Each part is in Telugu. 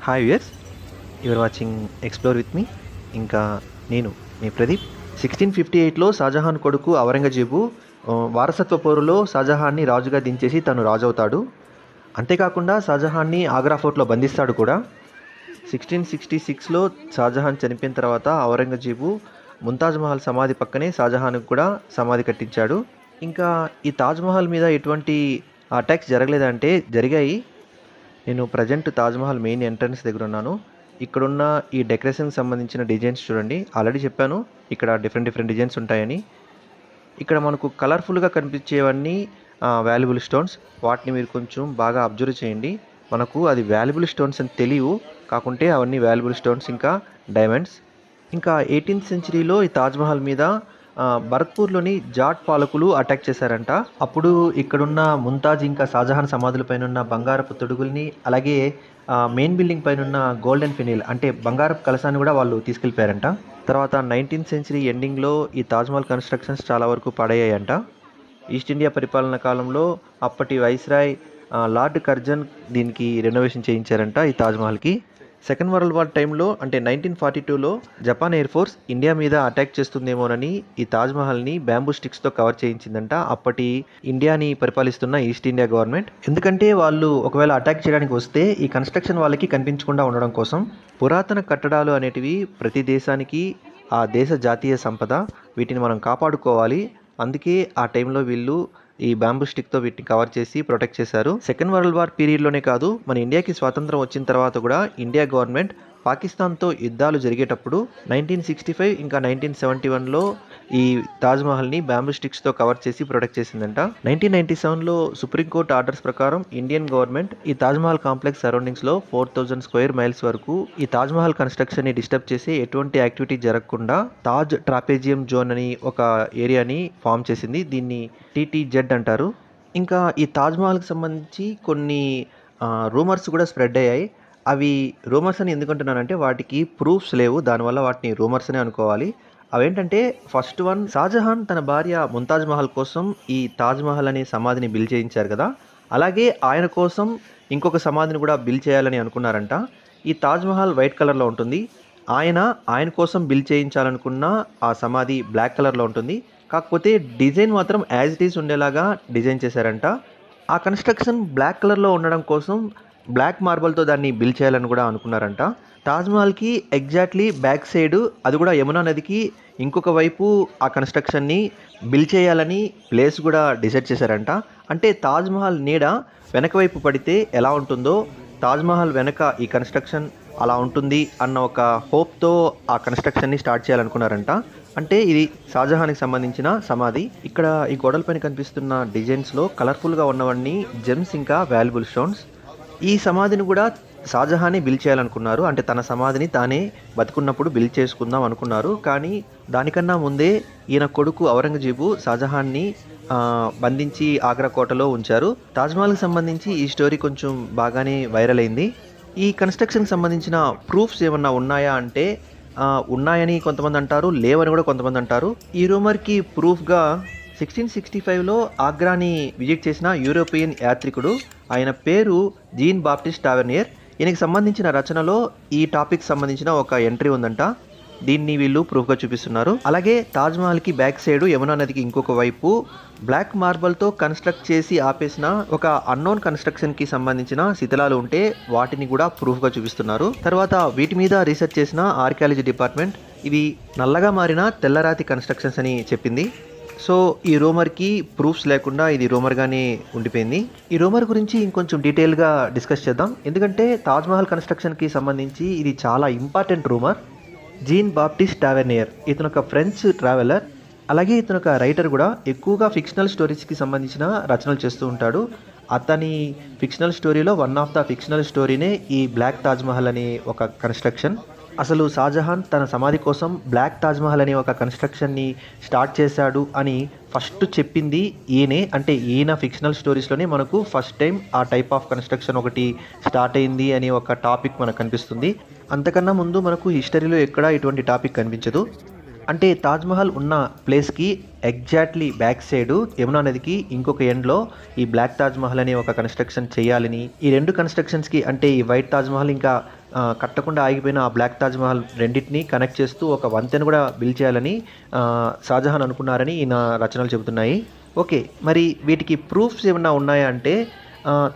Hi viewers, your watching explore with me. ఇంకా నేను మీ ప్రదీప్. 1658లో షాజహాన్ కొడుకు ఔరంగజేబు వారసత్వ పోరులో షాజహాన్ని రాజుగా దించేసి తను రాజు అవుతాడు. అంతేకాకుండా షాజహాన్ని ఆగ్రా ఫోర్ట్లో బంధిస్తాడు కూడా. 1666లో షాజహాన్ చనిపోయిన తర్వాత ఔరంగజేబు ముంతాజ్ మహల్ సమాధి పక్కనే షాజహాన్కి కూడా సమాధి కట్టించాడు. ఇంకా ఈ తాజ్మహల్ మీద ఎటువంటి అటాక్స్ జరగలేదంటే జరిగాయి. నేను ప్రజెంట్ తాజ్మహల్ మెయిన్ ఎంట్రన్స్ దగ్గర ఉన్నాను. ఇక్కడున్న ఈ డెకరేషన్కి సంబంధించిన డిజైన్స్ చూడండి. ఆల్రెడీ చెప్పాను ఇక్కడ డిఫరెంట్ డిజైన్స్ ఉంటాయని. ఇక్కడ మనకు కలర్ఫుల్గా కనిపించేవన్నీ వాల్యుబుల్ స్టోన్స్. వాటిని మీరు కొంచెం బాగా అబ్జర్వ్ చేయండి. మనకు అది వాల్యుబుల్ స్టోన్స్ అని తెలియవు, కాకుంటే అవన్నీ వాల్యుబుల్ స్టోన్స్, ఇంకా డైమండ్స్. ఇంకా 18th సెంచరీలో ఈ తాజ్మహల్ మీద భరత్పూర్లోని జాట్ పాలకులు అటాక్ చేశారంట. అప్పుడు ఇక్కడున్న ముంతాజ్ ఇంకా షాజహాన్ సమాధుల పైన ఉన్న బంగారపు తొడుగుల్ని, అలాగే మెయిన్ బిల్డింగ్ పైన ఉన్న గోల్డెన్ ఫెనిల్ అంటే బంగారపు కలశాన్ని కూడా వాళ్ళు తీసుకెళ్ళిపోయారంట. తర్వాత 19th సెంచరీ ఎండింగ్లో ఈ తాజ్మహల్ కన్స్ట్రక్షన్స్ చాలా వరకు పడయ్యాయంట. ఈస్ట్ ఇండియా పరిపాలన కాలంలో అప్పటి వైస్రాయ్ లార్డ్ కర్జన్ దీనికి రెనోవేషన్ చేయించారంట ఈ తాజ్మహల్కి. సెకండ్ వరల్డ్ వార్ టైంలో అంటే 1942లో జపాన్ ఎయిర్ ఫోర్స్ ఇండియా మీద అటాక్ చేస్తుందేమోనని ఈ తాజ్మహల్ని బ్యాంబూ స్టిక్స్తో కవర్ చేయించిందంట అప్పటి ఇండియాని పరిపాలిస్తున్న ఈస్ట్ ఇండియా గవర్నమెంట్. ఎందుకంటే వాళ్ళు ఒకవేళ అటాక్ చేయడానికి వస్తే ఈ కన్స్ట్రక్షన్ వాళ్ళకి కనిపించకుండా ఉండడం కోసం. పురాతన కట్టడాలు అనేటివి ప్రతి దేశానికి ఆ దేశ జాతీయ సంపద, వీటిని మనం కాపాడుకోవాలి. అందుకే ఆ టైంలో వీళ్ళు ఈ బ్యాంబూ స్టిక్తో వీటిని కవర్ చేసి ప్రొటెక్ట్ చేశారు. సెకండ్ వరల్డ్ వార్ పీరియడ్లోనే కాదు, మన ఇండియాకి స్వాతంత్రం వచ్చిన తర్వాత కూడా ఇండియా గవర్నమెంట్ పాకిస్తాన్తో యుద్ధాలు జరిగేటప్పుడు 1965 ఇంకా 1971లో ఈ తాజ్మహల్ని బ్యాంబూ స్టిక్స్తో కవర్ చేసి ప్రొటెక్ట్ చేసిందంట. 1997లో సుప్రీంకోర్టు ఆర్డర్స్ ప్రకారం ఇండియన్ గవర్నమెంట్ ఈ తాజ్మహల్ కాంప్లెక్స్ సరౌండింగ్స్లో 4000 స్క్వేర్ మైల్స్ వరకు ఈ తాజ్మహల్ కన్స్ట్రక్షన్ని డిస్టర్బ్ చేసి ఎటువంటి యాక్టివిటీ జరగకుండా తాజ్ ట్రాపెజియం జోన్ అని ఒక ఏరియాని ఫామ్ చేసింది. దీన్ని TTZ అంటారు. ఇంకా ఈ తాజ్మహల్కి సంబంధించి కొన్ని రూమర్స్ కూడా స్ప్రెడ్ అయ్యాయి. అవి రూమర్స్ అని ఎందుకంటున్నానంటే వాటికి ప్రూఫ్స్ లేవు, దానివల్ల వాటిని రూమర్స్ అనే అనుకోవాలి. అవేంటంటే ఫస్ట్ వన్, షాజహాన్ తన భార్య ముంతాజ్ మహల్ కోసం ఈ తాజ్మహల్ అనే సమాధిని బిల్డ్ చేయించారు కదా, అలాగే ఆయన కోసం ఇంకొక సమాధిని కూడా బిల్డ్ చేయాలని అనుకున్నారంట. ఈ తాజ్మహల్ వైట్ కలర్లో ఉంటుంది. ఆయన కోసం బిల్డ్ చేయించాలనుకున్న ఆ సమాధి బ్లాక్ కలర్లో ఉంటుంది. కాకపోతే డిజైన్ మాత్రం యాజ్ ఇట్ ఈస్ ఉండేలాగా డిజైన్ చేశారంట. ఆ కన్స్ట్రక్షన్ బ్లాక్ కలర్లో ఉండడం కోసం బ్లాక్ మార్బల్తో దాన్ని బిల్డ్ చేయాలని కూడా అనుకున్నారంట. తాజ్మహల్కి ఎగ్జాక్ట్లీ బ్యాక్ సైడ్, అది కూడా యమునా నదికి ఇంకొక వైపు ఆ కన్స్ట్రక్షన్ని బిల్డ్ చేయాలని ప్లేస్ కూడా డిసైడ్ చేశారంట. అంటే తాజ్మహల్ నీడ వెనక వైపు పడితే ఎలా ఉంటుందో తాజ్మహల్ వెనక ఈ కన్స్ట్రక్షన్ అలా ఉంటుంది అన్న ఒక హోప్తో ఆ కన్స్ట్రక్షన్ని స్టార్ట్ చేయాలనుకున్నారంట. అంటే ఇది షాజహాన్కి సంబంధించిన సమాధి. ఇక్కడ ఈ గోడలపైన కనిపిస్తున్న డిజైన్స్లో కలర్ఫుల్గా ఉన్నవన్నీ జెమ్స్ ఇంకా వాల్యుబుల్ స్టోన్స్. ఈ సమాధిని కూడా షాజహానే బిల్డ్ చేయాలనుకున్నారు. అంటే తన సమాధిని తానే బతుకున్నప్పుడు బిల్డ్ చేసుకుందాం అనుకున్నారు. కానీ దానికన్నా ముందే ఈయన కొడుకు ఔరంగజేబు షాజహాన్ని బంధించి ఆగ్రా కోటలో ఉంచారు. తాజ్మహల్కి సంబంధించి ఈ స్టోరీ కొంచెం బాగానే వైరల్ అయింది. ఈ కన్స్ట్రక్షన్కి సంబంధించిన ప్రూఫ్స్ ఏమన్నా ఉన్నాయా అంటే ఉన్నాయని కొంతమంది అంటారు, లేవని కూడా కొంతమంది అంటారు. ఈ రూమర్కి ప్రూఫ్గా 1665లో ఆగ్రాని విజిట్ చేసిన యూరోపియన్ యాత్రికుడు, ఆయన పేరు జీన్ బాప్టిస్ట్ టావెర్నియర్. ఈయనకి సంబంధించిన రచనలో ఈ టాపిక్ సంబంధించిన ఒక ఎంట్రీ ఉందంట. దీన్ని వీళ్ళు ప్రూఫ్గా చూపిస్తున్నారు. అలాగే తాజ్మహల్కి బ్యాక్ సైడ్ యమునా నదికి ఇంకొక వైపు బ్లాక్ మార్బల్తో కన్స్ట్రక్ట్ చేసి ఆపేసిన ఒక అన్నోన్ కన్స్ట్రక్షన్కి సంబంధించిన శిథిలాలు ఉంటే వాటిని కూడా ప్రూఫ్గా చూపిస్తున్నారు. తర్వాత వీటి మీద రీసెర్చ్ చేసిన ఆర్కియాలజీ డిపార్ట్మెంట్ ఇవి నల్లగా మారిన తెల్లరాతి కన్స్ట్రక్షన్స్ అని చెప్పింది. సో ఈ రూమర్కి ప్రూఫ్స్ లేకుండా ఇది రూమర్గానే ఉండిపోయింది. ఈ రూమర్ గురించి ఇంకొంచెం డీటెయిల్గా డిస్కస్ చేద్దాం. ఎందుకంటే తాజ్మహల్ కన్స్ట్రక్షన్కి సంబంధించి ఇది చాలా important rumour. Gene Baptist Tavernier ఇతను ఒక ఫ్రెంచ్ ట్రావెలర్, అలాగే ఇతను ఒక రైటర్ కూడా. ఎక్కువగా ఫిక్షనల్ స్టోరీస్కి సంబంధించిన రచనలు చేస్తూ ఉంటాడు. అతని ఫిక్షనల్ స్టోరీలో వన్ ఆఫ్ ద ఫిక్షనల్ స్టోరీనే ఈ బ్లాక్ తాజ్మహల్ అనే ఒక కన్స్ట్రక్షన్. అసలు షాజహాన్ తన సమాధి కోసం బ్లాక్ తాజ్మహల్ అనే ఒక కన్స్ట్రక్షన్ని స్టార్ట్ చేశాడు అని ఫస్ట్ చెప్పింది ఈయనే. అంటే ఈయన ఫిక్షనల్ స్టోరీస్లోనే మనకు ఫస్ట్ టైం ఆ టైప్ ఆఫ్ కన్స్ట్రక్షన్ ఒకటి స్టార్ట్ అయింది అనే ఒక టాపిక్ మనకు కనిపిస్తుంది. అంతకన్నా ముందు మనకు హిస్టరీలో ఎక్కడా ఇటువంటి టాపిక్ కనిపించదు. అంటే తాజ్మహల్ ఉన్న ప్లేస్కి ఎగ్జాక్ట్లీ బ్యాక్ సైడ్ యమునా నదికి ఇంకొక ఎండ్లో ఈ బ్లాక్ తాజ్మహల్ అనే ఒక కన్స్ట్రక్షన్ చేయాలని, ఈ రెండు కన్స్ట్రక్షన్స్కి అంటే ఈ వైట్ తాజ్మహల్ ఇంకా కట్టకుండా ఆగిపోయిన ఆ బ్లాక్ తాజ్‌మహల్ రెండిటిని కనెక్ట్ చేస్తూ ఒక వంతెన కూడా బిల్డ్ చేయాలని షాజహాన్ అనుకున్నారని ఈయన రచనలు చెబుతున్నాయి. ఓకే. మరి వీటికి ప్రూఫ్స్ ఏమన్నా ఉన్నాయా అంటే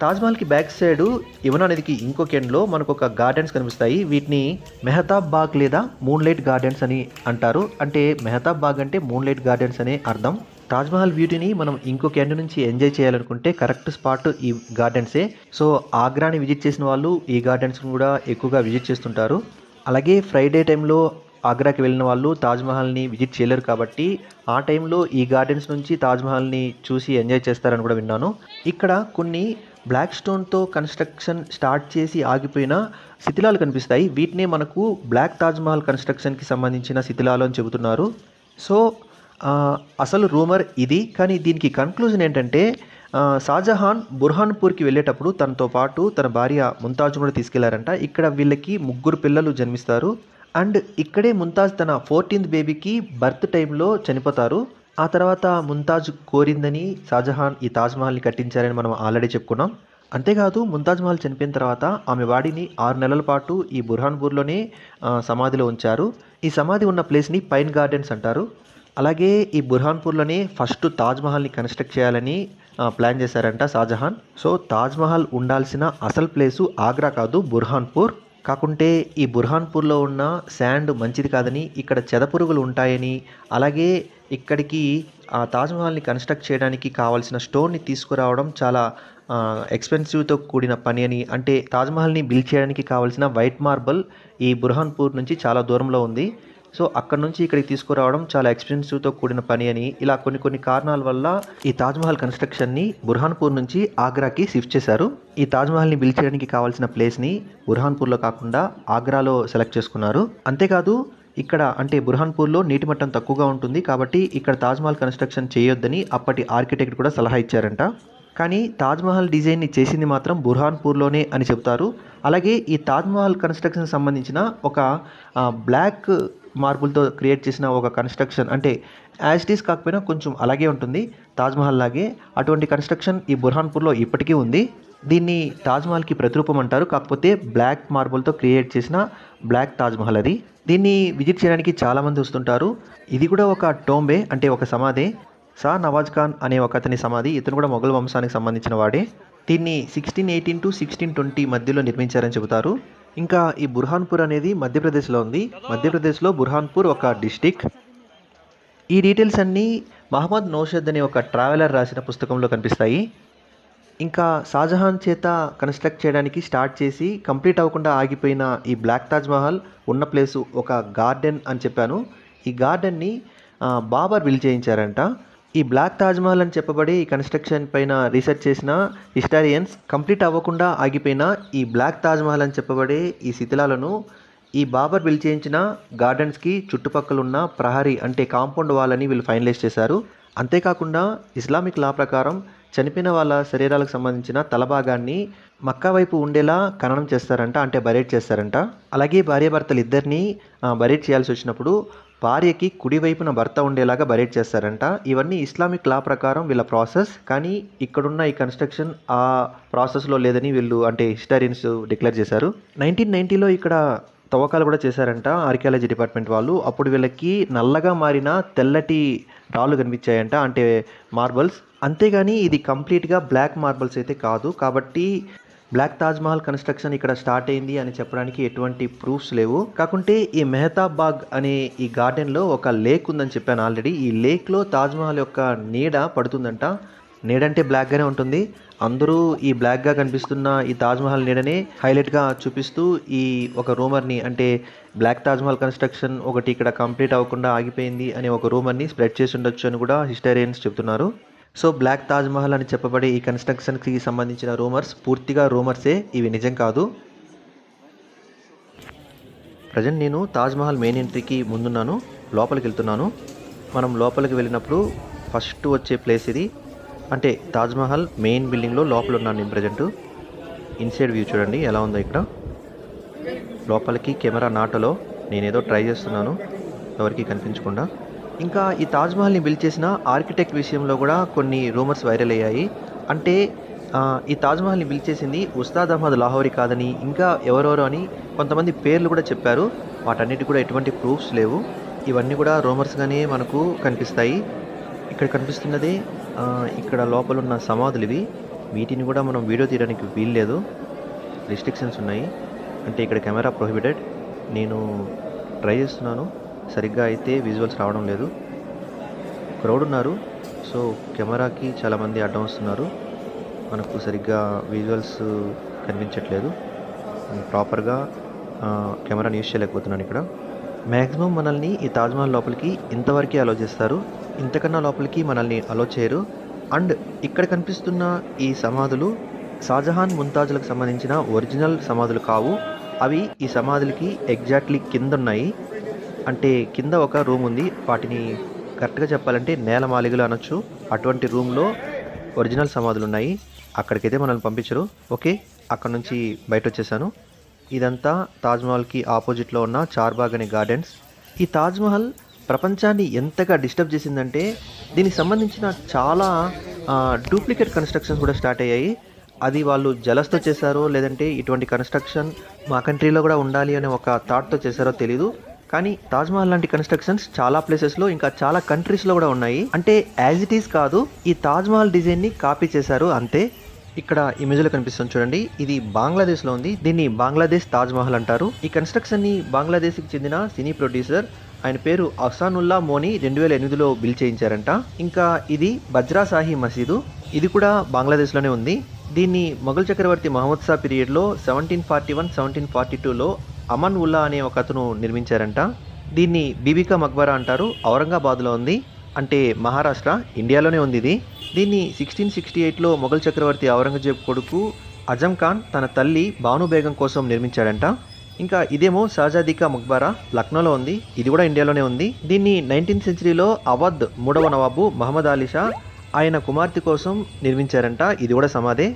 తాజ్‌మహల్‌కి బ్యాక్ సైడు యమునా నదికి ఇంకొక ఎండ్‌లో మనకొక గార్డెన్స్ కనిపిస్తాయి. వీటిని మెహతాబ్ బాగ్ లేదా మూన్‌లైట్ గార్డెన్స్ అని అంటారు. అంటే మెహతాబ్ బాగ్ అంటే మూన్‌లైట్ గార్డెన్స్ అనే అర్థం. తాజ్‌మహల్ బ్యూటీని మనం ఇంకొక ఎండ్ నుంచి ఎంజాయ్ చేయాలనుకుంటే కరెక్ట్ స్పాట్ ఈ గార్డెన్సే. సో ఆగ్రాని విజిట్ చేసిన వాళ్ళు ఈ గార్డెన్స్‌ని కూడా ఎక్కువగా విజిట్ చేస్తుంటారు. అలాగే ఫ్రైడే టైంలో ఆగ్రాకి వెళ్ళిన వాళ్ళు తాజ్‌మహల్‌ని విజిట్ చేయలేరు కాబట్టి ఆ టైంలో ఈ గార్డెన్స్ నుంచి తాజ్‌మహల్‌ని చూసి ఎంజాయ్ చేస్తారని కూడా విన్నాను. ఇక్కడ కొన్ని బ్లాక్ స్టోన్‌తో కన్‌స్ట్రక్షన్ స్టార్ట్ చేసి ఆగిపోయిన శిథిలాలు కనిపిస్తాయి. వీటినే మనకు బ్లాక్ తాజ్‌మహల్ కన్‌స్ట్రక్షన్‌కి సంబంధించిన శిథిలాలు అని చెబుతున్నారు. సో అసలు రూమర్ ఇది. కానీ దీనికి కన్క్లూజన్ ఏంటంటే షాజహాన్ బుర్హాన్పూర్కి వెళ్ళేటప్పుడు తనతో పాటు తన భార్య ముంతాజ్‌ను కూడా తీసుకెళ్లారంట. ఇక్కడ వీళ్ళకి 3 పిల్లలు జన్మిస్తారు. అండ్ ఇక్కడే ముంతాజ్ తన 14th బేబీకి బర్త్ టైంలో చనిపోతారు. ఆ తర్వాత ముంతాజ్ కోరిందని షాజహాన్ ఈ తాజ్‌మహల్‌ని కట్టించారని మనం ఆల్రెడీ చెప్పుకున్నాం. అంతేకాదు ముంతాజ్ మహల్ చనిపోయిన తర్వాత ఆమె బాడీని 6 నెలల పాటు ఈ బుర్హాన్పూర్‌లోనే సమాధిలో ఉంచారు. ఈ సమాధి ఉన్న ప్లేస్‌ని పైన్ గార్డెన్స్ అంటారు. అలాగే ఈ బుర్హాన్పూర్‌లోనే ఫస్ట్ తాజ్‌మహల్‌ని కన్‌స్ట్రక్ట్ చేయాలని ప్లాన్ చేశారంట షాజహాన్. సో తాజ్‌మహల్ ఉండాల్సిన అసలు ప్లేసు ఆగ్రా కాదు, బుర్హాన్పూర్. కాకుంటే ఈ బుర్హాన్పూర్‌లో ఉన్న శాండ్ మంచిది కాదని, ఇక్కడ చెదపురుగులు ఉంటాయని, అలాగే ఇక్కడికి తాజ్‌మహల్‌ని కన్‌స్ట్రక్ట్ చేయడానికి కావాల్సిన స్టోన్‌ని తీసుకురావడం చాలా ఎక్స్‌పెన్సివ్‌తో కూడిన పని అని, అంటే తాజ్‌మహల్‌ని బిల్డ్ చేయడానికి కావాల్సిన వైట్ మార్బుల్ ఈ బుర్హాన్పూర్ నుంచి చాలా దూరంలో ఉంది. సో అక్కడ నుంచి ఇక్కడికి తీసుకురావడం చాలా ఎక్స్‌పెన్సివ్‌తో కూడిన పని అని, ఇలా కొన్ని కారణాల వల్ల ఈ తాజ్‌మహల్ కన్‌స్ట్రక్షన్‌ని బుర్హాన్పూర్ నుంచి ఆగ్రాకి షిఫ్ట్ చేశారు. ఈ తాజ్‌మహల్‌ని బిల్డ్ చేయడానికి కావాల్సిన ప్లేస్‌ని బుర్హాన్పూర్‌లో కాకుండా ఆగ్రాలో సెలెక్ట్ చేసుకున్నారు. అంతేకాదు ఇక్కడ అంటే బుర్హాన్పూర్‌లో నీటి మట్టం తక్కువగా ఉంటుంది కాబట్టి ఇక్కడ తాజ్‌మహల్ కన్‌స్ట్రక్షన్ చేయొద్దని అప్పటి ఆర్కిటెక్ట్ కూడా సలహా ఇచ్చారంట. కానీ తాజ్‌మహల్ డిజైన్ని చేసింది మాత్రం బుర్హాన్పూర్‌లోనే అని చెప్తారు. అలాగే ఈ తాజ్‌మహల్ కన్‌స్ట్రక్షన్‌కి సంబంధించిన ఒక బ్లాక్ మార్బుల్‌తో క్రియేట్ చేసిన ఒక కన్‌స్ట్రక్షన్, అంటే యాజ్ ఇట్ ఈజ్ కాకపోయినా కొంచెం అలాగే ఉంటుంది తాజ్‌మహల్ లాగే. అటువంటి కన్‌స్ట్రక్షన్ ఈ బుర్హాన్పూర్‌లో ఇప్పటికీ ఉంది. దీన్ని తాజ్‌మహల్‌కి ప్రతిరూపం అంటారు. కాకపోతే బ్లాక్ మార్బుల్‌తో క్రియేట్ చేసిన బ్లాక్ తాజ్‌మహల్ అది. దీన్ని విజిట్ చేయడానికి చాలామంది వస్తుంటారు. ఇది కూడా ఒక టోంబే, అంటే ఒక సమాధే. షా నవాజ్ ఖాన్ అనే ఒక అతని సమాధి. ఇతను కూడా మొఘల్ వంశానికి సంబంధించిన వాడే. దీన్ని 1618-1620 మధ్యలో నిర్మించారని చెబుతారు. ఇంకా ఈ బుర్హాన్పూర్ అనేది మధ్యప్రదేశ్లో ఉంది. మధ్యప్రదేశ్లో బుర్హాన్పూర్ ఒక డిస్టిక్. ఈ డీటెయిల్స్ అన్నీ మహమ్మద్ నౌషద్ అనే ఒక ట్రావెలర్ రాసిన పుస్తకంలో కనిపిస్తాయి. ఇంకా షాజహాన్ చేత కన్‌స్ట్రక్ట్ చేయడానికి స్టార్ట్ చేసి కంప్లీట్ అవ్వకుండా ఆగిపోయిన ఈ బ్లాక్ తాజ్‌మహల్ ఉన్న ప్లేసు ఒక గార్డెన్ అని చెప్పాను. ఈ గార్డెన్ని బాబర్ బిల్డ్ చేయించారంట. ఈ బ్లాక్ తాజ్‌మహల్ అని చెప్పబడే ఈ కన్‌స్ట్రక్షన్ పైన రీసెర్చ్ చేసిన హిస్టారియన్స్ కంప్లీట్ అవ్వకుండా ఆగిపోయిన ఈ బ్లాక్ తాజ్‌మహల్ అని చెప్పబడే ఈ శిథిలాలను ఈ బాబర్ బిల్డ్ చేయించిన గార్డెన్స్‌కి చుట్టుపక్కల ఉన్న ప్రహరీ, అంటే కాంపౌండ్ వాల్ అని వీళ్ళు ఫైనలైజ్ చేశారు. అంతేకాకుండా ఇస్లామిక్ లా ప్రకారం చనిపోయిన వాళ్ళ శరీరాలకు సంబంధించిన తలభాగాన్ని మక్కా వైపు ఉండేలా ఖననం చేస్తారంట, అంటే బరేట్ చేస్తారంట. అలాగే భార్యాభర్తలు ఇద్దరిని బరేట్ చేయాల్సి వచ్చినప్పుడు భార్యకి కుడివైపున భర్త ఉండేలాగా బరేట్ చేస్తారంట. ఇవన్నీ ఇస్లామిక్ లా ప్రకారం వీళ్ళ ప్రాసెస్. కానీ ఇక్కడున్న ఈ కన్‌స్ట్రక్షన్ ఆ ప్రాసెస్‌లో లేదని వీళ్ళు, అంటే హిస్టారియన్స్ డిక్లేర్ చేశారు. 1990లో ఇక్కడ తవ్వకాలు కూడా చేశారంట ఆర్కియాలజీ డిపార్ట్మెంట్ వాళ్ళు. అప్పుడు వీళ్ళకి నల్లగా మారిన తెల్లటి రాళ్ళు కనిపించాయంట, అంటే మార్బల్స్. అంతేగాని ఇది కంప్లీట్గా బ్లాక్ మార్బల్స్ అయితే కాదు. కాబట్టి బ్లాక్ తాజ్‌మహల్ కన్‌స్ట్రక్షన్ ఇక్కడ స్టార్ట్ అయింది అని చెప్పడానికి ఎటువంటి ప్రూఫ్స్ లేవు. కాకుంటే ఈ మెహతాబ్ బాగ్ అనే ఈ గార్డెన్లో ఒక లేక్ ఉందని చెప్పాను ఆల్రెడీ. ఈ లేక్లో తాజ్‌మహల్ యొక్క నీడ పడుతుందంట. నీడంటే బ్లాక్గానే ఉంటుంది. అందరూ ఈ బ్లాక్గా కనిపిస్తున్న ఈ తాజ్‌మహల్ నీడనే హైలైట్గా చూపిస్తూ ఈ ఒక రూమర్ని, అంటే బ్లాక్ తాజ్‌మహల్ కన్‌స్ట్రక్షన్ ఒకటి ఇక్కడ కంప్లీట్ అవ్వకుండా ఆగిపోయింది అనే ఒక రూమర్ని స్ప్రెడ్ చేసి ఉండొచ్చు అని కూడా హిస్టారియన్స్ చెప్తున్నారు. సో బ్లాక్ తాజ్‌మహల్ అని చెప్పబడే ఈ కన్‌స్ట్రక్షన్‌కి సంబంధించిన రూమర్స్ పూర్తిగా రూమర్సే, ఇవి నిజం కాదు. ప్రజెంట్ నేను తాజ్‌మహల్ మెయిన్ ఎంట్రీకి ముందున్నాను. లోపలికి వెళ్తున్నాను. మనం లోపలికి వెళ్ళినప్పుడు ఫస్ట్ వచ్చే ప్లేస్ ఇది. అంటే తాజ్‌మహల్ మెయిన్ బిల్డింగ్లో లోపల ఉన్నాను నేను ప్రజెంట్. ఇన్సైడ్ వ్యూ చూడండి ఎలా ఉందో ఇక్కడ. లోపలికి కెమెరా నాటలో నేనేదో ట్రై చేస్తున్నాను ఎవరికి కనిపించకుండా. ఇంకా ఈ తాజ్‌మహల్‌ని బిల్డ్ చేసిన ఆర్కిటెక్ట్ విషయంలో కూడా కొన్ని రూమర్స్ వైరల్ అయ్యాయి. అంటే ఈ తాజ్‌మహల్‌ని బిల్డ్ చేసింది ఉస్తాద్ అహ్మద్ లాహోరీ కాదని, ఇంకా ఎవరెవరో అని కొంతమంది పేర్లు కూడా చెప్పారు. వాటన్నిటికి కూడా ఎటువంటి ప్రూఫ్స్ లేవు. ఇవన్నీ కూడా రూమర్స్‌గానే మనకు కనిపిస్తాయి. ఇక్కడ కనిపిస్తున్నదే ఇక్కడ లోపలున్న సమాధులివి. వీటిని కూడా మనం వీడియో తీయడానికి వీల్లేదు. రిస్ట్రిక్షన్స్ ఉన్నాయి. అంటే ఇక్కడ కెమెరా ప్రొహిబిటెడ్. నేను ట్రై చేస్తున్నాను. సరిగ్గా అయితే విజువల్స్ రావడం లేదు. క్రౌడ్ ఉన్నారు. సో కెమెరాకి చాలామంది అడ్డం వస్తున్నారు. మనకు సరిగ్గా విజువల్స్ కనిపించట్లేదు. ప్రాపర్గా కెమెరాని యూజ్ చేయలేకపోతున్నాను ఇక్కడ. మ్యాక్సిమం మనల్ని ఈ తాజ్మహల్ లోపలికి ఇంతవరకే అలో చేస్తారు. ఇంతకన్నా లోపలికి మనల్ని అలో చేయరు. అండ్ ఇక్కడ కనిపిస్తున్న ఈ సమాధులు షాజహాన్ ముంతాజులకు సంబంధించిన ఒరిజినల్ సమాధులు కావు. అవి ఈ సమాధులకి ఎగ్జాక్ట్లీ కింద ఉన్నాయి. అంటే కింద ఒక రూమ్ ఉంది. వాటిని కరెక్ట్గా చెప్పాలంటే నేలమాళిగలు అనొచ్చు. అటువంటి రూమ్లో ఒరిజినల్ సమాధులు ఉన్నాయి. అక్కడికైతే మనల్ని పంపించరు. ఓకే, అక్కడ నుంచి బయట వచ్చేసాను. ఇదంతా తాజ్మహల్కి ఆపోజిట్లో ఉన్న చార్బాగ్ అనే గార్డెన్స్. ఈ తాజ్మహల్ ప్రపంచాన్ని ఎంతగా డిస్టర్బ్ చేసిందంటే దీనికి సంబంధించిన చాలా డూప్లికేట్ కన్స్ట్రక్షన్స్ కూడా స్టార్ట్ అయ్యాయి. అది వాళ్ళు జలస్తో చేశారో లేదంటే ఇటువంటి కన్స్ట్రక్షన్ మా కంట్రీలో కూడా ఉండాలి అనే ఒక థాట్తో చేశారో తెలీదు. కానీ తాజ్మహల్ లాంటి కన్స్ట్రక్షన్స్ చాలా ప్లేసెస్లో ఇంకా చాలా కంట్రీస్లో కూడా ఉన్నాయి. అంటే యాజ్ ఇట్ ఈస్ కాదు, ఈ తాజ్మహల్ డిజైన్ని కాపీ చేశారు అంతే. ఇక్కడ ఇమేజ్లో కనిపిస్తుంది చూడండి, ఇది బంగ్లాదేశ్లో ఉంది. దీన్ని బంగ్లాదేశ్ తాజ్మహల్ అంటారు. ఈ కన్స్ట్రక్షన్ని బంగ్లాదేశ్కి చెందిన సినీ ప్రొడ్యూసర్, ఆయన పేరు అహ్సానుల్లా మోని 2008లో బిల్ చేయించారంట. ఇంకా ఇది బజ్రాసాహి మసీదు, ఇది కూడా బంగ్లాదేశ్లోనే ఉంది. దీన్ని మొఘల్ చక్రవర్తి మహమ్మద్ షా పీరియడ్లో 1741-1742లో అమన్ ఉల్లా అనే ఒక అతను నిర్మించారంట. దీన్ని బీబికా మక్బరా అంటారు. ఔరంగాబాద్లో ఉంది. అంటే మహారాష్ట్ర, ఇండియాలోనే ఉంది ఇది. దీన్ని 1668లో మొఘల్ చక్రవర్తి ఔరంగజేబ్ కొడుకు అజం ఖాన్ తన తల్లి బాను బేగం కోసం నిర్మించాడంట. ఇంకా ఇదేమో షాజాదీకా మక్బరా, లక్నోలో ఉంది. ఇది కూడా ఇండియాలోనే ఉంది. దీన్ని 19th సెంచరీలో అవధ్ 3వ నవాబు మహమ్మద్ అలీ షా ఆయన కుమార్తె కోసం నిర్మించారంట. ఇది కూడా సమాధే.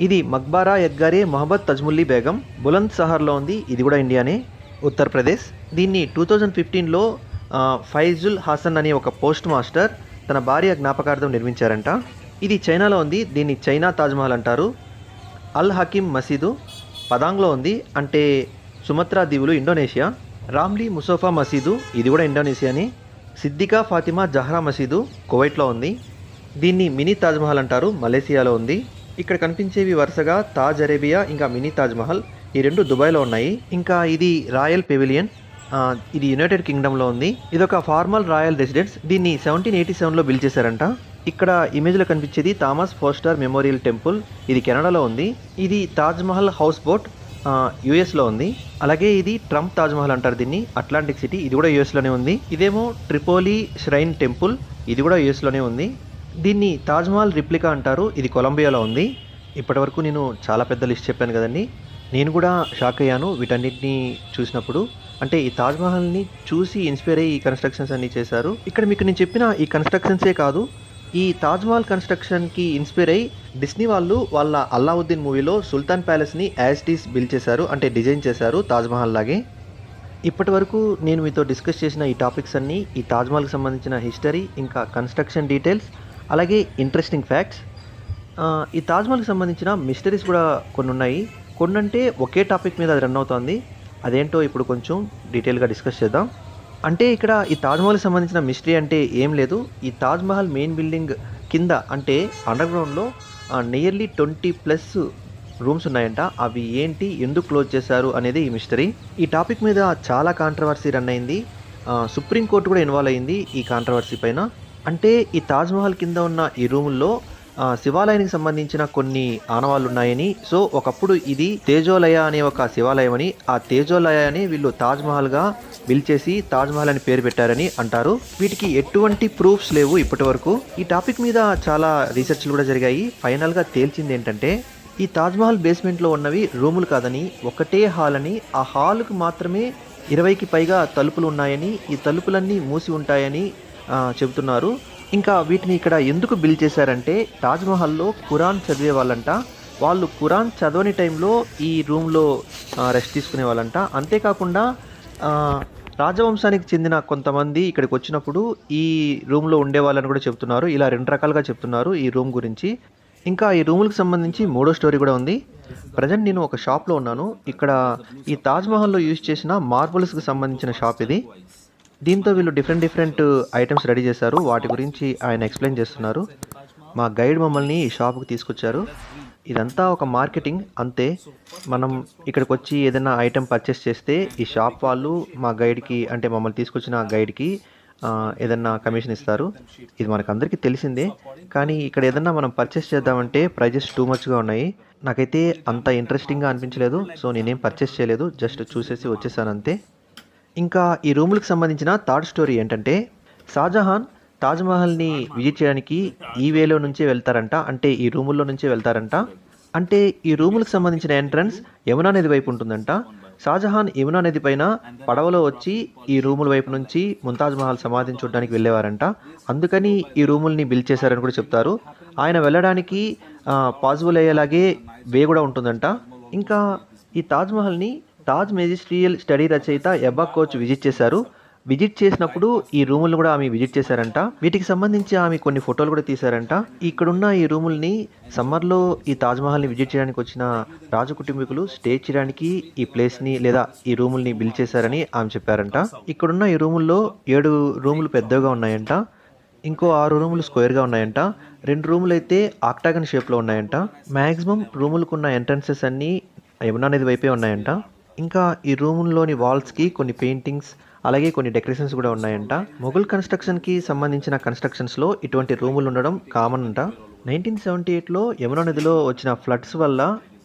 ఇది మక్బారా ఎగ్గారే మొహమ్మద్ తజ్ముల్లీ బేగం, బులంద్ షహర్లో ఉంది. ఇది కూడా ఇండియానే, ఉత్తరప్రదేశ్. దీన్ని 2015లో ఫైజుల్ హాసన్ అనే ఒక పోస్ట్ మాస్టర్ తన భార్య జ్ఞాపకార్థం నిర్మించారంట. ఇది చైనాలో ఉంది. దీన్ని చైనా తాజ్మహల్ అంటారు. అల్ హకీమ్ మసీదు పదాంగ్లో ఉంది. అంటే సుమత్రా దీవులు, ఇండోనేషియా. రామ్లీ ముసోఫా మసీదు, ఇది కూడా ఇండోనేషియాని. సిద్దికా ఫాతిమా జహ్రా మసీదు కువైట్లో ఉంది. దీన్ని మినీ తాజ్మహల్ అంటారు. మలేసియాలో ఉంది. ఇక్కడ కనిపించేవి వరుసగా తాజ్ అరేబియా ఇంకా మినీ తాజ్మహల్, ఈ రెండు దుబాయ్లో ఉన్నాయి. ఇంకా ఇది రాయల్ పెవిలియన్, ఇది యునైటెడ్ కింగ్డమ్లో ఉంది. ఇది ఒక ఫార్మల్ రాయల్ రెసిడెన్స్. దీన్ని 1787లో బిల్డ్ చేశారంట. ఇక్కడ ఇమేజ్లో కనిపించేది థామస్ ఫోస్టర్ మెమోరియల్ టెంపుల్, ఇది కెనడాలో ఉంది. ఇది తాజ్మహల్ హౌస్ బోట్, యుఎస్లో ఉంది. అలాగే ఇది ట్రంప్ తాజ్మహల్ అంటారు దీన్ని, అట్లాంటిక్ సిటీ, ఇది కూడా యుఎస్లోనే ఉంది. ఇదేమో ట్రిపోలి ష్రైన్ టెంపుల్, ఇది కూడా యుఎస్లోనే ఉంది. దీన్ని తాజ్మహల్ రిప్లికా అంటారు. ఇది కొలంబియాలో ఉంది. ఇప్పటివరకు నేను చాలా పెద్ద లిస్ట్ చెప్పాను కదండి. నేను కూడా షాక్ అయ్యాను వీటన్నిటిని చూసినప్పుడు. అంటే ఈ తాజ్మహల్ని చూసి ఇన్స్పైర్ అయ్యి ఈ కన్స్ట్రక్షన్స్ అన్నీ చేశారు. ఇక్కడ మీకు నేను చెప్పిన ఈ కన్స్ట్రక్షన్సే కాదు, ఈ తాజ్మహల్ కన్స్ట్రక్షన్కి ఇన్స్పైర్ అయ్యి డిస్నీ వాళ్ళు వాళ్ళ అల్లావుద్దీన్ మూవీలో సుల్తాన్ ప్యాలెస్ని యాజ్ ఇట్ ఈస్ బిల్డ్ చేశారు, అంటే డిజైన్ చేశారు తాజ్మహల్ లాగే. ఇప్పటి వరకు నేను మీతో డిస్కస్ చేసిన ఈ టాపిక్స్ అన్నీ ఈ తాజ్మహల్కి సంబంధించిన హిస్టరీ, ఇంకా కన్స్ట్రక్షన్ డీటెయిల్స్, అలాగే ఇంట్రెస్టింగ్ ఫ్యాక్ట్స్. ఈ తాజ్మహల్కి సంబంధించిన మిస్టరీస్ కూడా కొన్ని ఉన్నాయి. కొన్ని అంటే ఒకే టాపిక్ మీద అది రన్ అవుతుంది. అదేంటో ఇప్పుడు కొంచెం డీటెయిల్గా డిస్కస్ చేద్దాం. అంటే ఇక్కడ ఈ తాజ్మహల్కి సంబంధించిన మిస్టరీ అంటే ఏం లేదు. ఈ తాజ్మహల్ మెయిన్ బిల్డింగ్ కింద అంటే అండర్గ్రౌండ్లో నియర్లీ 20+ రూమ్స్ ఉన్నాయంట. అవి ఏంటి, ఎందుకు క్లోజ్ చేశారు అనేది ఈ మిస్టరీ. ఈ టాపిక్ మీద చాలా కాంట్రవర్సీ రన్ అయింది. సుప్రీంకోర్టు కూడా ఇన్వాల్వ్ అయింది ఈ కాంట్రవర్సీ పైన. అంటే ఈ తాజ్మహల్ కింద ఉన్న ఈ రూముల్లో శివాలయానికి సంబంధించిన కొన్ని ఆనవాళ్ళు ఉన్నాయని, సో ఒకప్పుడు ఇది తేజోలయ అనే ఒక శివాలయం అని, ఆ తేజోలయాన్ని వీళ్ళు తాజ్మహల్గా బిల్డ్ చేసి తాజ్మహల్ అని పేరు పెట్టారని అంటారు. వీటికి ఎటువంటి ప్రూఫ్స్ లేవు ఇప్పటి వరకు. ఈ టాపిక్ మీద చాలా రీసెర్చ్లు కూడా జరిగాయి. ఫైనల్గా తేల్చింది ఏంటంటే ఈ తాజ్మహల్ బేస్మెంట్లో ఉన్నవి రూములు కాదని, ఒకటే హాల్ అని, ఆ హాల్కు మాత్రమే 20కి పైగా తలుపులు ఉన్నాయని, ఈ తలుపులన్నీ మూసి ఉంటాయని చెబుతున్నారు. ఇంకా వీటిని ఇక్కడ ఎందుకు బిల్డ్ చేశారంటే తాజ్మహల్లో ఖురాన్ చదివే వాళ్ళంట. వాళ్ళు ఖురాన్ చదవని టైంలో ఈ రూమ్లో రెస్ట్ తీసుకునే వాళ్ళంట. అంతేకాకుండా రాజవంశానికి చెందిన కొంతమంది ఇక్కడికి వచ్చినప్పుడు ఈ రూమ్లో ఉండేవాళ్ళని కూడా చెప్తున్నారు. ఇలా 2 రకాలుగా చెప్తున్నారు ఈ రూమ్ గురించి. ఇంకా ఈ రూములకు సంబంధించి 3వ స్టోరీ కూడా ఉంది. ప్రజెంట్ నేను ఒక షాప్లో ఉన్నాను. ఇక్కడ ఈ తాజ్‌మహల్‌లో యూజ్ చేసిన మార్బుల్స్‌కి సంబంధించిన షాప్ ఇది. దీంతో వీళ్ళు డిఫరెంట్ డిఫరెంట్ ఐటెమ్స్ రెడీ చేశారు. వాటి గురించి ఆయన ఎక్స్‌ప్లెయిన్ చేస్తున్నారు. మా గైడ్ మమ్మల్ని ఈ షాప్‌కి తీసుకొచ్చారు. ఇదంతా ఒక మార్కెటింగ్ అంతే. మనం ఇక్కడికొచ్చి ఏదైనా ఐటెమ్ పర్చేస్ చేస్తే ఈ షాప్ వాళ్ళు మా గైడ్‌కి అంటే మమ్మల్ని తీసుకొచ్చిన గైడ్‌కి ఏదన్నా కమిషన్ ఇస్తారు. ఇది మనకందరికీ తెలిసిందే. కానీ ఇక్కడ ఏదన్నా మనం పర్చేస్ చేద్దామంటే ప్రైజెస్ టూ మచ్‌గా ఉన్నాయి. నాకైతే అంత ఇంట్రెస్టింగ్‌గా అనిపించలేదు. సో, నేనేం పర్చేస్ చేయలేదు. జస్ట్ చూసేసి వచ్చేసానంతే. ఇంకా ఈ రూములకు సంబంధించిన థర్డ్ స్టోరీ ఏంటంటే, షాజహాన్ తాజ్‌మహల్‌ని విజిట్ చేయడానికి ఈ వేలో నుంచే వెళ్తారంట. అంటే ఈ రూముల్లో నుంచే వెళ్తారంట. అంటే ఈ రూములకు సంబంధించిన ఎంట్రన్స్ యమునా నది వైపు ఉంటుందంట. షాజహాన్ యమునా నది పైన పడవలో వచ్చి ఈ రూముల వైపు నుంచి ముంతాజ్ మహల్ సమాధిని చూడడానికి వెళ్ళేవారంట. అందుకని ఈ రూముల్ని బిల్డ్ చేశారని కూడా చెప్తారు. ఆయన వెళ్ళడానికి పాసిబుల్ అయ్యేలాగే వే కూడా ఉంటుందంట. ఇంకా ఈ తాజ్‌మహల్‌ని తాజ్ మెజిస్ట్రియల్ స్టడీ రచయిత ఎబ్బా కోచ్ విజిట్ చేశారు. విజిట్ చేసినప్పుడు ఈ రూములను కూడా ఆమె విజిట్ చేశారంట. వీటికి సంబంధించి ఆమె కొన్ని ఫోటోలు కూడా తీశారంట. ఇక్కడున్న ఈ రూముల్ని సమ్మర్‌లో ఈ తాజ్‌మహల్‌ని విజిట్ చేయడానికి వచ్చిన రాజ కుటుంబీకులు స్టే చేయడానికి ఈ ప్లేస్‌ని లేదా ఈ రూముల్ని బిల్డ్ చేశారని ఆమె చెప్పారంట. ఇక్కడున్న ఈ రూముల్లో 7 రూములు పెద్దగా ఉన్నాయంట. ఇంకో 6 రూములు స్క్వేర్‌గా ఉన్నాయంట. 2 రూములైతే ఆక్టాగన్ షేప్‌లో ఉన్నాయంట. మాక్సిమం రూములకున్న ఎంట్రన్సెస్ అన్నీ యమునా నది వైపే ఉన్నాయంట. ఇంకా ఈ రూముల్లోని వాల్స్‌కి కొన్ని పెయింటింగ్స్ అలాగే కొన్ని డెకరేషన్స్ కూడా ఉన్నాయంట. మొఘల్ కన్స్ట్రక్షన్‌కి సంబంధించిన కన్స్ట్రక్షన్స్‌లో ఇటువంటి రూములు ఉండడం కామన్ అంట. 1978లో యమునా నదిలో వచ్చిన ఫ్లడ్స్ వల్ల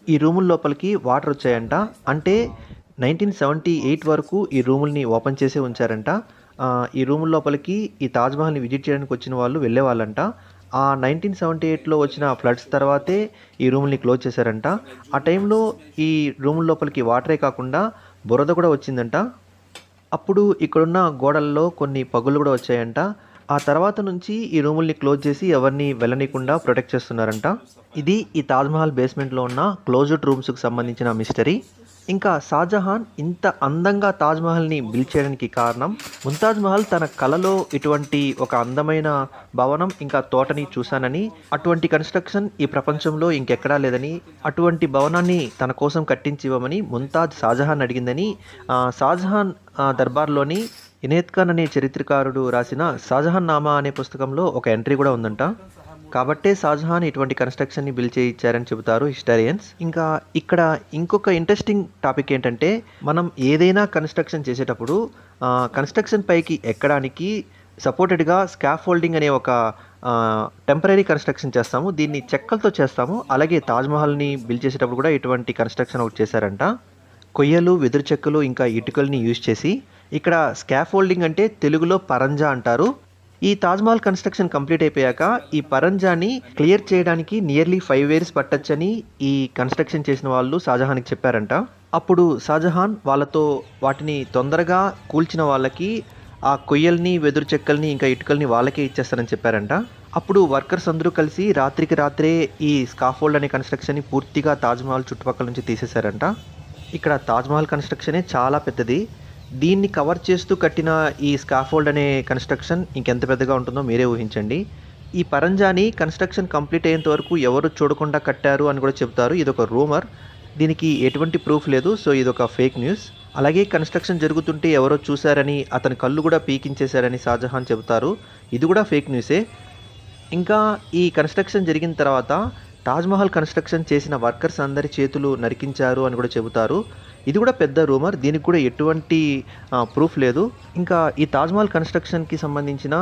ఈ రూముల లోపలికి వాటర్ వచ్చాయంట. అంటే 1978 వరకు ఈ రూముల్ని ఓపెన్ చేసే ఉంచారంట. ఈ రూముల లోపలికి ఈ తాజ్‌మహల్‌ని విజిట్ చేయడానికి వచ్చిన వాళ్ళు వెళ్ళేవాళ్ళంట. 1978లో వచ్చిన ఫ్లడ్స్ తర్వాతే ఈ రూముల్ని క్లోజ్ చేశారంట. ఆ టైంలో ఈ రూముల లోపలికి వాటరే కాకుండా బురద కూడా వచ్చిందంట. అప్పుడు ఇక్కడున్న గోడల్లో కొన్ని పగుళ్ళు కూడా వచ్చాయంట. ఆ తర్వాత నుంచి ఈ రూముల్ని క్లోజ్ చేసి ఎవరిని వెళ్ళనీయకుండా ప్రొటెక్ట్ చేస్తున్నారంట. ఇది ఈ తాజ్‌మహల్ బేస్మెంట్లో ఉన్న క్లోజ్డ్ రూమ్స్‌కి సంబంధించిన మిస్టరీ. ఇంకా షాజహాన్ ఇంత అందంగా తాజ్‌మహల్‌ని బిల్డ్ చేయడానికి కారణం, ముంతాజ్ మహల్ తన కలలో ఇటువంటి ఒక అందమైన భవనం ఇంకా తోటని చూశానని, అటువంటి కన్స్ట్రక్షన్ ఈ ప్రపంచంలో ఇంకెక్కడా లేదని, అటువంటి భవనాన్ని తన కోసం కట్టించివ్వమని ముంతాజ్ షాజహాన్ అడిగిందని షాజహాన్ దర్బార్లోని ఇనేత్ ఖాన్ అనే చరిత్రకారుడు రాసిన షాజహాన్ నామా అనే పుస్తకంలో ఒక ఎంట్రీ కూడా ఉందంట. కాబట్టే షాజహాన్ ఇటువంటి కన్స్ట్రక్షన్ని బిల్డ్ చేయించారని చెబుతారు హిస్టారియన్స్. ఇంకా ఇక్కడ ఇంకొక ఇంట్రెస్టింగ్ టాపిక్ ఏంటంటే, మనం ఏదైనా కన్స్ట్రక్షన్ చేసేటప్పుడు కన్స్ట్రక్షన్ పైకి ఎక్కడానికి సపోర్టెడ్గా స్కాఫోల్డింగ్ అనే ఒక టెంపరరీ కన్స్ట్రక్షన్ చేస్తాము. దీన్ని చెక్కలతో చేస్తాము. అలాగే తాజ్‌మహల్‌ని బిల్డ్ చేసేటప్పుడు కూడా ఇటువంటి కన్స్ట్రక్షన్ ఒకటి చేశారంట. కొయ్యలు, వెదురు చెక్కలు ఇంకా ఇటుకల్ని యూజ్ చేసి, ఇక్కడ స్కాఫోల్డింగ్ అంటే తెలుగులో పరంజా అంటారు. ఈ తాజ్‌మహల్ కన్స్ట్రక్షన్ కంప్లీట్ అయిపోయాక ఈ పరంజాని క్లియర్ చేయడానికి నియర్లీ 5 ఇయర్స్ పట్టొచ్చని ఈ కన్స్ట్రక్షన్ చేసిన వాళ్ళు షాజహాన్‌కి చెప్పారంట. అప్పుడు షాజహాన్ వాళ్ళతో వాటిని తొందరగా కూల్చిన వాళ్ళకి ఆ కొయ్యల్ని, వెదురు చెక్కల్ని ఇంకా ఇటుకల్ని వాళ్ళకే ఇచ్చేస్తారని చెప్పారంట. అప్పుడు వర్కర్స్ అందరూ కలిసి రాత్రికి రాత్రే ఈ స్కాఫోల్డ్ అనే కన్స్ట్రక్షన్ని పూర్తిగా తాజ్‌మహల్ చుట్టుపక్కల నుంచి తీసేశారంట. ఇక్కడ తాజ్‌మహల్ కన్స్ట్రక్షనే చాలా పెద్దది. దీన్ని కవర్ చేస్తూ కట్టిన ఈ స్కాఫోల్డ్ అనే కన్స్ట్రక్షన్ ఇంకెంత పెద్దగా ఉంటుందో మీరే ఊహించండి. ఈ పరంజాని కన్స్ట్రక్షన్ కంప్లీట్ అయ్యేంత వరకు ఎవరు చూడకుండా కట్టారు అని కూడా చెప్తారు. ఇదొక రూమర్. దీనికి ఎటువంటి ప్రూఫ్ లేదు. సో, ఇదొక ఫేక్ న్యూస్. అలాగే కన్స్ట్రక్షన్ జరుగుతుంటే ఎవరో చూశారని, అతని కళ్ళు కూడా పీకించేశారని షాజహాన్ చెబుతారు. ఇది కూడా ఫేక్ న్యూసే. ఇంకా ఈ కన్స్ట్రక్షన్ జరిగిన తర్వాత తాజ్‌మహల్ కన్స్ట్రక్షన్ చేసిన వర్కర్స్ అందరి చేతులు నరికించారు అని కూడా చెబుతారు. ఇది కూడా పెద్ద రూమర్. దీనికి కూడా ఎటువంటి ప్రూఫ్ లేదు. ఇంకా ఈ తాజ్‌మహల్ కన్స్ట్రక్షన్‌కి సంబంధించిన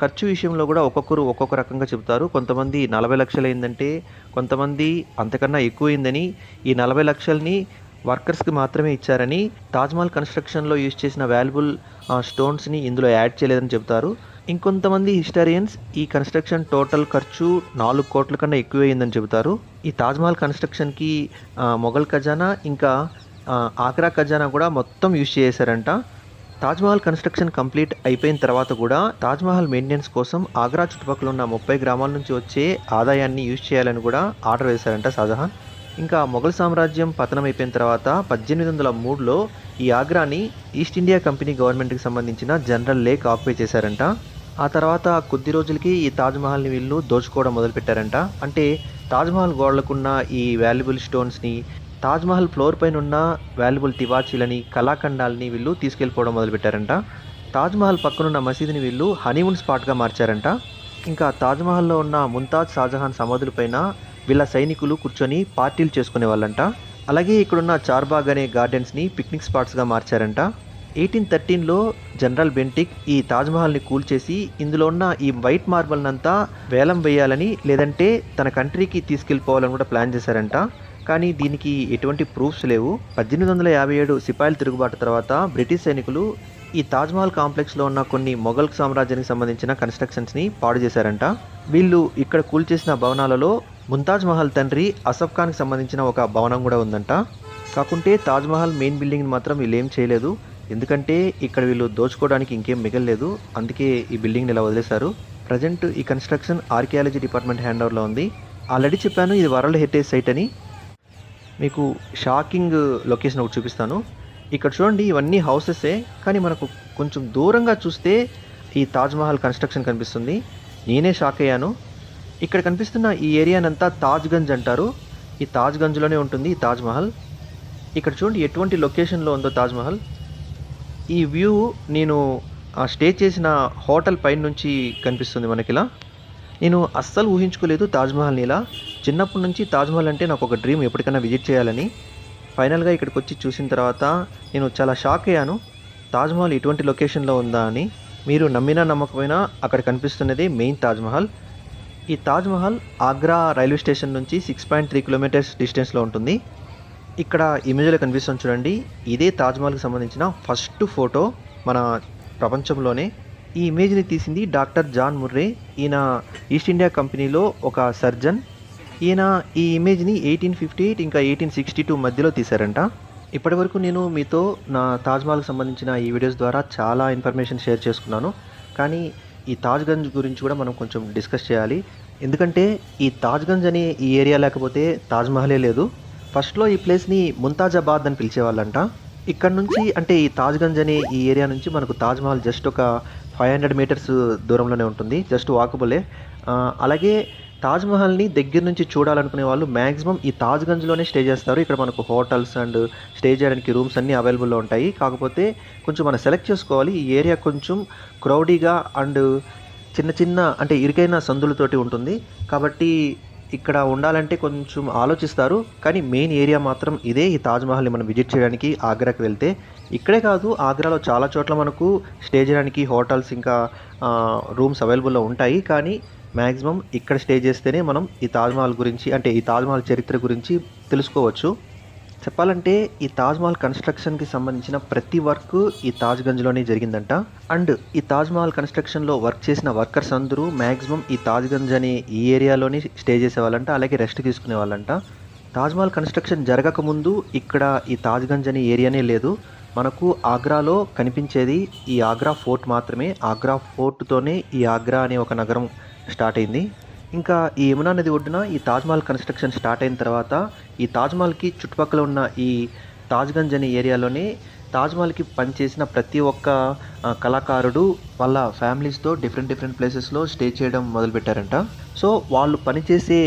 ఖర్చు విషయంలో కూడా ఒక్కొక్కరు ఒక్కొక్క రకంగా చెబుతారు. కొంతమంది 40 లక్షలు అయిందంటే, కొంతమంది అంతకన్నా ఎక్కువైందని, ఈ 40 లక్షల్ని వర్కర్స్‌కి మాత్రమే ఇచ్చారని, తాజ్‌మహల్ కన్స్ట్రక్షన్‌లో యూజ్ చేసిన వాల్యుబుల్ స్టోన్స్‌ని ఇందులో యాడ్ చేయలేదని చెబుతారు. ఇంకొంతమంది హిస్టారియన్స్ ఈ కన్స్ట్రక్షన్ టోటల్ ఖర్చు 4 కోట్ల కన్నా ఎక్కువైందని చెబుతారు. ఈ తాజ్‌మహల్ కన్స్ట్రక్షన్‌కి మొఘల్ ఖజానా ఇంకా ఆగ్రా ఖజానా కూడా మొత్తం యూజ్ చేశారంట. తాజ్‌మహల్ కన్స్ట్రక్షన్ కంప్లీట్ అయిపోయిన తర్వాత కూడా తాజ్‌మహల్ మెయింటెనెన్స్ కోసం ఆగ్రా చుట్టుపక్కల ఉన్న 30 గ్రామాల నుంచి వచ్చే ఆదాయాన్ని యూజ్ చేయాలని కూడా ఆర్డర్ వేశారంట షాజహాన్. ఇంకా మొఘల్ సామ్రాజ్యం పతనం అయిపోయిన తర్వాత 1803లో ఈ ఆగ్రాని ఈస్ట్ ఇండియా కంపెనీ గవర్నమెంట్కి సంబంధించిన జనరల్ లేక్ ఆక్యుపై చేశారంట. ఆ తర్వాత కొద్ది రోజులకి ఈ తాజ్‌మహల్‌ని వీళ్ళు దోచుకోవడం మొదలుపెట్టారంట. అంటే తాజ్మహల్ గోడలకున్న ఈ వాల్యుబుల్ స్టోన్స్ని, తాజ్మహల్ ఫ్లోర్ పైన ఉన్న వాల్యుబుల్ తివాచీలని, కళాఖండాలని వీళ్ళు తీసుకెళ్ళిపోవడం మొదలుపెట్టారంట. తాజ్మహల్ పక్కనున్న మసీదుని వీళ్ళు హనీమూన్ స్పాట్గా మార్చారంట. ఇంకా తాజ్మహల్లో ఉన్న ముంతాజ్ షాజహాన్ సమాధులపైన వీళ్ళ సైనికులు కూర్చొని పార్టీలు చేసుకునే వాళ్ళంట. అలాగే ఇక్కడున్న చార్బాగ్ అనే గార్డెన్స్ని పిక్నిక్ స్పాట్స్గా మార్చారంట. 1813లో జనరల్ బెంటిక్ ఈ తాజ్మహల్ని కూల్చేసి ఇందులో ఉన్న ఈ వైట్ మార్బల్నంతా వేలం వేయాలని, లేదంటే తన కంట్రీకి తీసుకెళ్ళిపోవాలని కూడా ప్లాన్ చేశారంట. కానీ దీనికి ఎటువంటి ప్రూఫ్స్ లేవు. 1857 సిపాయిల తిరుగుబాటు తర్వాత బ్రిటిష్ సైనికులు ఈ తాజ్మహల్ కాంప్లెక్స్లో ఉన్న కొన్ని మొఘల్ సామ్రాజ్యానికి సంబంధించిన కన్స్ట్రక్షన్స్ని పాడు చేశారంట. వీళ్ళు ఇక్కడ కూల్చేసిన భవనాలలో ముంతాజ్ మహల్ తండ్రి అసఫ్ ఖాన్కి సంబంధించిన ఒక భవనం కూడా ఉందంట. కాకుంటే తాజ్మహల్ మెయిన్ బిల్డింగ్ని మాత్రం వీళ్ళు ఏం చేయలేదు, ఎందుకంటే ఇక్కడ వీళ్ళు దోచుకోవడానికి ఇంకేం మిగలలేదు. అందుకే ఈ బిల్డింగ్ని ఇలా వదిలేశారు. ప్రజెంట్ ఈ కన్స్ట్రక్షన్ ఆర్కియాలజీ డిపార్ట్మెంట్ హ్యాండ్ ఓవర్లో ఉంది. ఆల్రెడీ చెప్పాను ఇది వరల్డ్ హెరిటేజ్ సైట్ అని. మీకు షాకింగ్ లొకేషన్ ఒకటి చూపిస్తాను. ఇక్కడ చూడండి, ఇవన్నీ హౌసెసే, కానీ మనకు కొంచెం దూరంగా చూస్తే ఈ తాజ్మహల్ కన్స్ట్రక్షన్ కనిపిస్తుంది. నేనే షాక్ అయ్యాను. ఇక్కడ కనిపిస్తున్న ఈ ఏరియానంతా తాజ్గంజ్ అంటారు. ఈ తాజ్గంజ్లోనే ఉంటుంది ఈ తాజ్మహల్. ఇక్కడ చూడండి ఎటువంటి లొకేషన్లో ఉందో తాజ్మహల్. ఈ వ్యూ నేను స్టే చేసిన హోటల్ పైన నుంచి కనిపిస్తుంది మనకిలా. నేను అస్సలు ఊహించుకోలేదు తాజ్మహల్ని ఇలా. చిన్నప్పటి నుంచి తాజ్మహల్ అంటే నాకు ఒక డ్రీమ్, ఎప్పటికైనా విజిట్ చేయాలని. ఫైనల్గా ఇక్కడికి వచ్చి చూసిన తర్వాత నేను చాలా షాక్ అయ్యాను, తాజ్మహల్ ఇటువంటి లొకేషన్లో ఉందా అని. మీరు నమ్మినా నమ్మకపోయినా అక్కడ కనిపిస్తున్నదే మెయిన్ తాజ్మహల్. ఈ తాజ్మహల్ ఆగ్రా రైల్వే స్టేషన్ నుంచి 6.3 కిలోమీటర్స్ డిస్టెన్స్లో ఉంటుంది. ఇక్కడ ఇమేజ్లో కనిపిస్తుంది చూడండి, ఇదే తాజ్మహల్కి సంబంధించిన ఫస్ట్ ఫోటో మన ప్రపంచంలోనే. ఈ ఇమేజ్ని తీసింది డాక్టర్ జాన్ ముర్రే. ఈయన ఈస్ట్ ఇండియా కంపెనీలో ఒక సర్జన్. ఈయన ఈ ఇమేజ్ని 1858 ఇంకా 1862 మధ్యలో తీశారంట. ఇప్పటివరకు నేను మీతో నా తాజ్మహల్కి సంబంధించిన ఈ వీడియోస్ ద్వారా చాలా ఇన్ఫర్మేషన్ షేర్ చేసుకున్నాను. కానీ ఈ తాజ్గంజ్ గురించి కూడా మనం కొంచెం డిస్కస్ చేయాలి. ఎందుకంటే ఈ తాజ్గంజ్ అనే ఈ ఏరియా లేకపోతే తాజ్మహలే లేదు. ఫస్ట్లో ఈ ప్లేస్ని ముంతాజాబాద్ అని పిలిచేవాళ్ళంట. ఇక్కడ నుంచి అంటే ఈ తాజ్గంజ్ అనే ఈ ఏరియా నుంచి మనకు తాజ్మహల్ జస్ట్ ఒక 500 మీటర్స్ దూరంలోనే ఉంటుంది, జస్ట్ వాకబులే. అలాగే తాజ్మహల్ని దగ్గర నుంచి చూడాలనుకునే వాళ్ళు మ్యాక్సిమం ఈ తాజ్గంజ్లోనే స్టే చేస్తారు. ఇక్కడ మనకు హోటల్స్ అండ్ స్టే చేయడానికి రూమ్స్ అన్నీ అవైలబుల్లో ఉంటాయి. కాకపోతే కొంచెం మనం సెలెక్ట్ చేసుకోవాలి. ఈ ఏరియా కొంచెం క్రౌడీగా అండ్ చిన్న చిన్న అంటే ఇరుకైన సందులతోటి ఉంటుంది. కాబట్టి ఇక్కడ ఉండాలంటే కొంచెం ఆలోచిస్తారు. కానీ మెయిన్ ఏరియా మాత్రం ఇదే. ఈ తాజ్మహల్ని మనం విజిట్ చేయడానికి ఆగ్రాకి వెళ్తే ఇక్కడే కాదు, ఆగ్రాలో చాలా చోట్ల మనకు స్టే చేయడానికి హోటల్స్ ఇంకా రూమ్స్ అవైలబుల్లో ఉంటాయి. కానీ మ్యాక్సిమం ఇక్కడ స్టే చేస్తేనే మనం ఈ తాజ్మహల్ గురించి అంటే ఈ తాజ్మహల్ చరిత్ర గురించి తెలుసుకోవచ్చు. చెప్పాలంటే ఈ తాజ్మహల్ కన్స్ట్రక్షన్కి సంబంధించిన ప్రతి వర్క్ ఈ తాజ్గంజ్లోనే జరిగిందంట. అండ్ ఈ తాజ్మహల్ కన్స్ట్రక్షన్లో వర్క్ చేసిన వర్కర్స్ అందరూ మ్యాక్సిమం ఈ తాజ్గంజ్ అనే ఈ ఏరియాలోనే స్టే చేసేవాళ్ళంట, అలాగే రెస్ట్ తీసుకునే వాళ్ళంట. తాజ్మహల్ కన్స్ట్రక్షన్ జరగకముందు ఇక్కడ ఈ తాజ్గంజ్ అనే ఏరియానే లేదు. మనకు ఆగ్రాలో కనిపించేది ఈ ఆగ్రా ఫోర్ట్ మాత్రమే. ఆగ్రా ఫోర్ట్తోనే ఈ ఆగ్రా అనే ఒక నగరం స్టార్ట్ అయింది. ఇంకా ఈ యమునా నది ఒడ్డున ఈ తాజ్మహల్ కన్స్ట్రక్షన్ స్టార్ట్ అయిన తర్వాత ఈ తాజ్మహల్కి చుట్టుపక్కల ఉన్న ఈ తాజ్గంజ్ అనే ఏరియాలోనే తాజ్మహల్కి పనిచేసిన ప్రతి ఒక్క కళాకారుడు వాళ్ళ ఫ్యామిలీస్తో డిఫరెంట్ ప్లేసెస్లో స్టే చేయడం మొదలుపెట్టారంట. సో వాళ్ళు పనిచేసే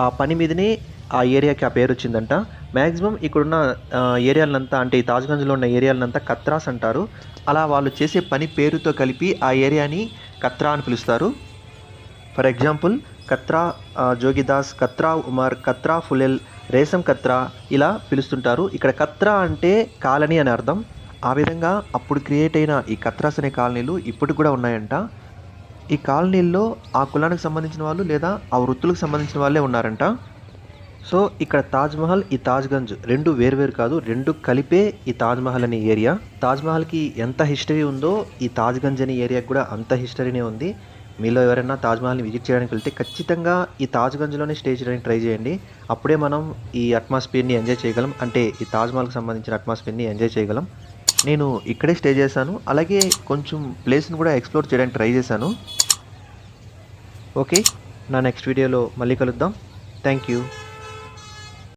ఆ పని మీదనే ఆ ఏరియాకి ఆ పేరు వచ్చిందంట. మ్యాక్సిమం ఇక్కడున్న ఏరియాలంతా అంటే ఈ తాజ్గంజ్లో ఉన్న ఏరియాలంతా కత్రాస్ అంటారు. అలా వాళ్ళు చేసే పని పేరుతో కలిపి ఆ ఏరియాని కత్రా అని పిలుస్తారు. ఫర్ ఎగ్జాంపుల్ కత్రా జోగిదాస్, కత్రా ఉమర్, కత్రా ఫులెల్, రేసం కత్రా ఇలా పిలుస్తుంటారు. ఇక్కడ కత్రా అంటే కాలనీ అని అర్థం. ఆ విధంగా అప్పుడు క్రియేట్ అయిన ఈ కత్రాస్ అనే కాలనీలు ఇప్పటికి కూడా ఉన్నాయంట. ఈ కాలనీల్లో ఆ కులానికి సంబంధించిన వాళ్ళు లేదా ఆ వృత్తులకు సంబంధించిన వాళ్ళే ఉన్నారంట. సో ఇక్కడ తాజ్మహల్, ఈ తాజ్గంజ్ రెండు వేరువేరు కాదు, రెండు కలిపే ఈ తాజ్మహల్ అనే ఏరియా. తాజ్మహల్కి ఎంత హిస్టరీ ఉందో ఈ తాజ్గంజ్ అనే ఏరియాకి కూడా అంత హిస్టరీనే ఉంది. మీలో ఎవరైనా తాజ్మహల్ని విజిట్ చేయడానికి వెళ్తే ఖచ్చితంగా ఈ తాజ్గంజ్లోనే స్టే చేయడానికి ట్రై చేయండి. అప్పుడే మనం ఈ అట్మాస్ఫియర్ని ఎంజాయ్ చేయగలం, అంటే ఈ తాజ్మహల్కి సంబంధించిన అట్మాస్ఫియర్ని ఎంజాయ్ చేయగలం. నేను ఇక్కడే స్టే చేశాను, అలాగే కొంచెం ప్లేస్ని కూడా ఎక్స్ప్లోర్ చేయడానికి ట్రై చేశాను. ఓకే, నా నెక్స్ట్ వీడియోలో మళ్ళీ కలుద్దాం. Thank you.